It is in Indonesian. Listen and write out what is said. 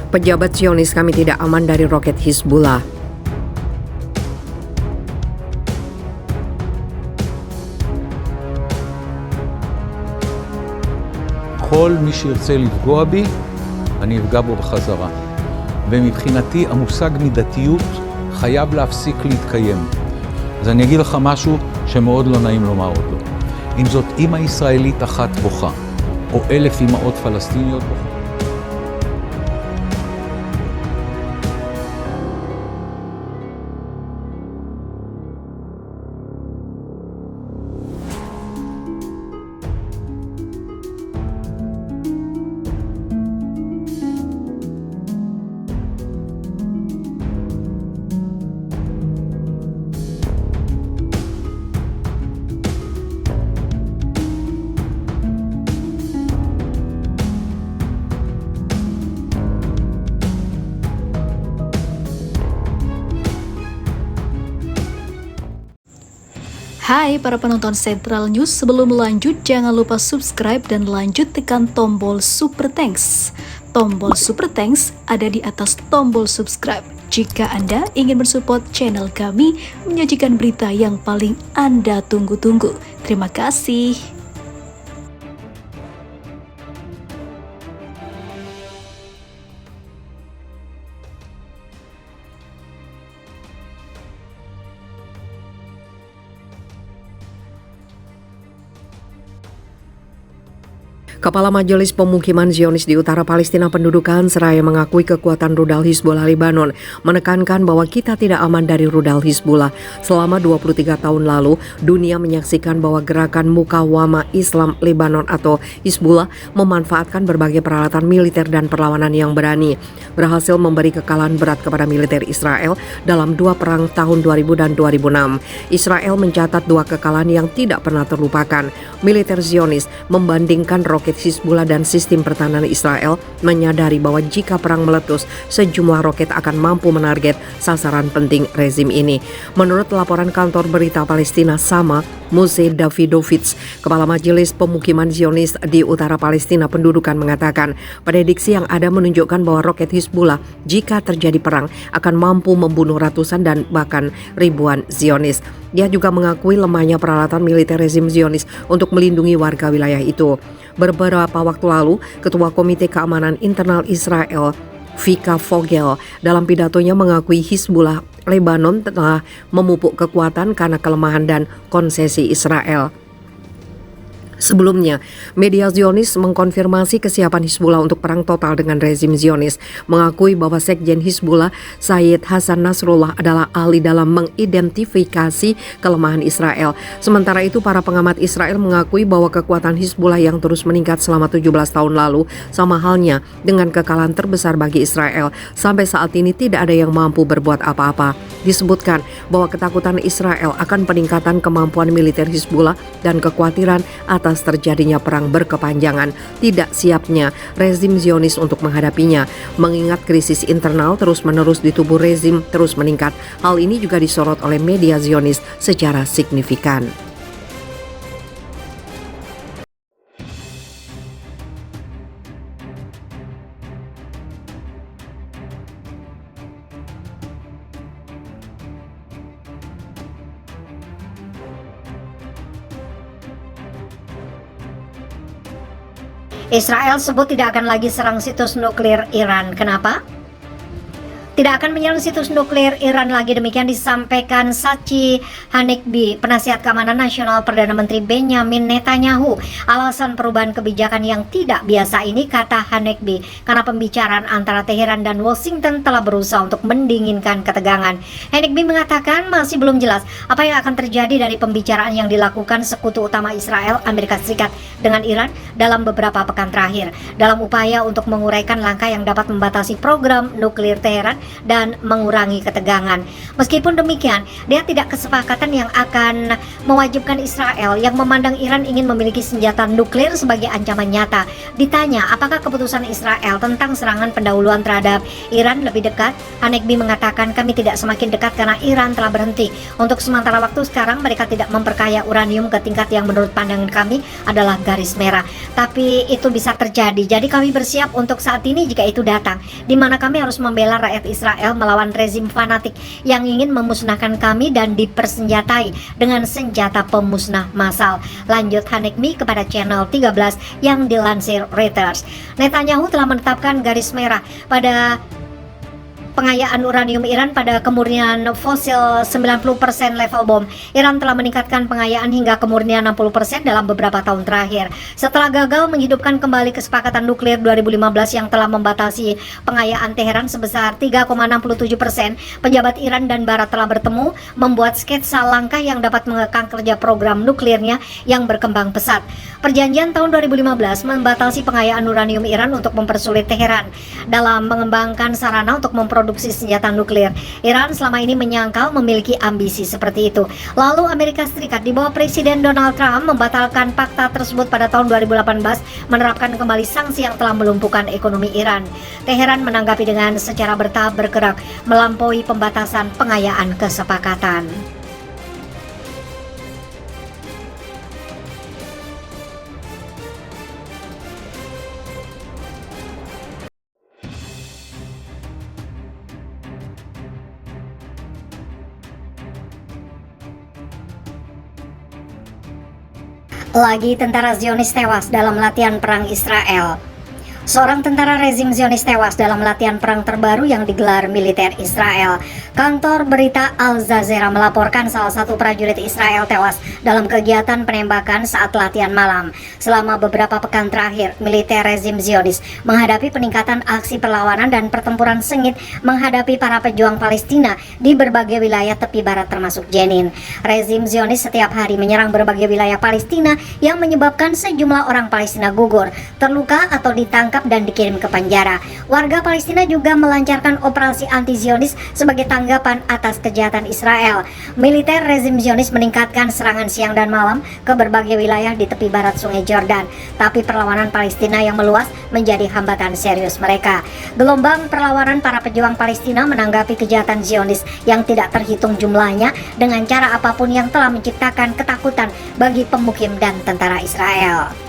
Pejabat Zionis, kami tidak aman dari roket Hizbullah. כל מי שירצה לפגוע בי, אני אפגע בו בחזרה. ומבחינתי המושג מידתיות חייב להפסיק להתקיים. אז אני אגיד לך משהו שמאוד לא נעים לומר אותו. אם זאת אמא ישראלית אחת בוכה, או 1,000 אמהות פלסטיניות בוכה. Hai para penonton Sentral News, sebelum lanjut jangan lupa subscribe dan lanjut tekan tombol Super Thanks. Tombol Super Thanks ada di atas tombol subscribe. Jika Anda ingin mensupport channel kami menyajikan berita yang paling Anda tunggu-tunggu. Terima kasih. Kepala Majelis Pemukiman Zionis di utara Palestina Pendudukan seraya mengakui kekuatan rudal Hizbullah Lebanon, menekankan bahwa kita tidak aman dari rudal Hizbullah. Selama 23 tahun lalu, dunia menyaksikan bahwa gerakan Mukawamah Islam Lebanon atau Hizbullah memanfaatkan berbagai peralatan militer dan perlawanan yang berani, berhasil memberi kekalahan berat kepada militer Israel dalam dua perang tahun 2000 dan 2006. Israel mencatat dua kekalahan yang tidak pernah terlupakan. Militer Zionis membandingkan roket Hizbullah dan sistem pertahanan Israel, menyadari bahwa jika perang meletus, sejumlah roket akan mampu menarget sasaran penting rezim ini. Menurut laporan kantor berita Palestina Sama, Moshe Davidovich, Kepala Majelis Pemukiman Zionis di utara Palestina Pendudukan mengatakan, prediksi yang ada menunjukkan bahwa roket Hizbullah jika terjadi perang akan mampu membunuh ratusan dan bahkan ribuan Zionis. Dia juga mengakui lemahnya peralatan militer rezim Zionis untuk melindungi warga wilayah itu. Beberapa waktu lalu, Ketua Komite Keamanan Internal Israel, Vika Vogel, dalam pidatonya mengakui Hizbullah Lebanon telah memupuk kekuatan karena kelemahan dan konsesi Israel. Sebelumnya, media Zionis mengkonfirmasi kesiapan Hizbullah untuk perang total dengan rezim Zionis, mengakui bahwa Sekjen Hizbullah, Sayyid Hasan Nasrullah, adalah ahli dalam mengidentifikasi kelemahan Israel. Sementara itu, para pengamat Israel mengakui bahwa kekuatan Hizbullah yang terus meningkat selama 17 tahun lalu sama halnya dengan kekalahan terbesar bagi Israel. Sampai saat ini tidak ada yang mampu berbuat apa-apa. Disebutkan bahwa ketakutan Israel akan peningkatan kemampuan militer Hizbullah dan kekhawatiran atas terjadinya perang berkepanjangan, tidak siapnya rezim Zionis untuk menghadapinya, mengingat krisis internal terus-menerus di tubuh rezim terus meningkat. Hal ini juga disorot oleh media Zionis secara signifikan. Israel sebut tidak akan lagi serang situs nuklir Iran. Kenapa? Tidak akan menyerang situs nuklir Iran lagi, demikian disampaikan Tzachi Hanegbi, penasihat keamanan nasional Perdana Menteri Benjamin Netanyahu. Alasan perubahan kebijakan yang tidak biasa ini, kata Hanegbi, karena pembicaraan antara Teheran dan Washington telah berusaha untuk mendinginkan ketegangan. Hanegbi mengatakan masih belum jelas apa yang akan terjadi dari pembicaraan yang dilakukan sekutu utama Israel, Amerika Serikat, dengan Iran dalam beberapa pekan terakhir. Dalam upaya untuk menguraikan langkah yang dapat membatasi program nuklir Teheran, dan mengurangi ketegangan. Meskipun demikian, dia tidak kesepakatan yang akan mewajibkan Israel yang memandang Iran ingin memiliki senjata nuklir sebagai ancaman nyata. Ditanya apakah keputusan Israel tentang serangan pendahuluan terhadap Iran lebih dekat, Hanegbi mengatakan kami tidak semakin dekat karena Iran telah berhenti. Untuk sementara waktu sekarang mereka tidak memperkaya uranium ke tingkat yang menurut pandangan kami adalah garis merah. Tapi itu bisa terjadi. Jadi kami bersiap untuk saat ini jika itu datang, di mana kami harus membela rakyat Israel melawan rezim fanatik yang ingin memusnahkan kami dan dipersenjatai dengan senjata pemusnah massal. Lanjut Hanegbi kepada channel 13 yang dilansir Reuters. Netanyahu telah menetapkan garis merah pada pengayaan uranium Iran pada kemurnian fosil 90% level bom. Iran telah meningkatkan pengayaan hingga kemurnian 60% dalam beberapa tahun terakhir. Setelah gagal menghidupkan kembali kesepakatan nuklir 2015 yang telah membatasi pengayaan Teheran sebesar 3,67%, pejabat Iran dan Barat telah bertemu membuat sketsa langkah yang dapat mengekang kerja program nuklirnya yang berkembang pesat. Perjanjian tahun 2015 membatasi pengayaan uranium Iran untuk mempersulit Teheran dalam mengembangkan sarana untuk memproduksi senjata nuklir. Iran selama ini menyangkal memiliki ambisi seperti itu. Lalu Amerika Serikat di bawah Presiden Donald Trump membatalkan fakta tersebut pada tahun 2018, menerapkan kembali sanksi yang telah melumpuhkan ekonomi Iran. Teheran menanggapi dengan secara bertahap bergerak melampaui pembatasan pengayaan kesepakatan. Lagi tentara Zionis tewas dalam latihan perang Israel. Seorang tentara rezim Zionis tewas dalam latihan perang terbaru yang digelar militer Israel. Kantor berita Al Jazeera melaporkan salah satu prajurit Israel tewas dalam kegiatan penembakan saat latihan malam. Selama beberapa pekan terakhir, militer rezim Zionis menghadapi peningkatan aksi perlawanan dan pertempuran sengit menghadapi para pejuang Palestina di berbagai wilayah tepi barat termasuk Jenin. Rezim Zionis setiap hari menyerang berbagai wilayah Palestina yang menyebabkan sejumlah orang Palestina gugur, terluka atau ditangkap dan dikirim ke penjara. Warga Palestina juga melancarkan operasi anti-Zionis sebagai tanggapan atas kejahatan Israel. Militer rezim Zionis meningkatkan serangan siang dan malam ke berbagai wilayah di tepi barat Sungai Jordan, tapi perlawanan Palestina yang meluas menjadi hambatan serius mereka. Gelombang perlawanan para pejuang Palestina menanggapi kejahatan Zionis yang tidak terhitung jumlahnya dengan cara apapun yang telah menciptakan ketakutan bagi pemukim dan tentara Israel.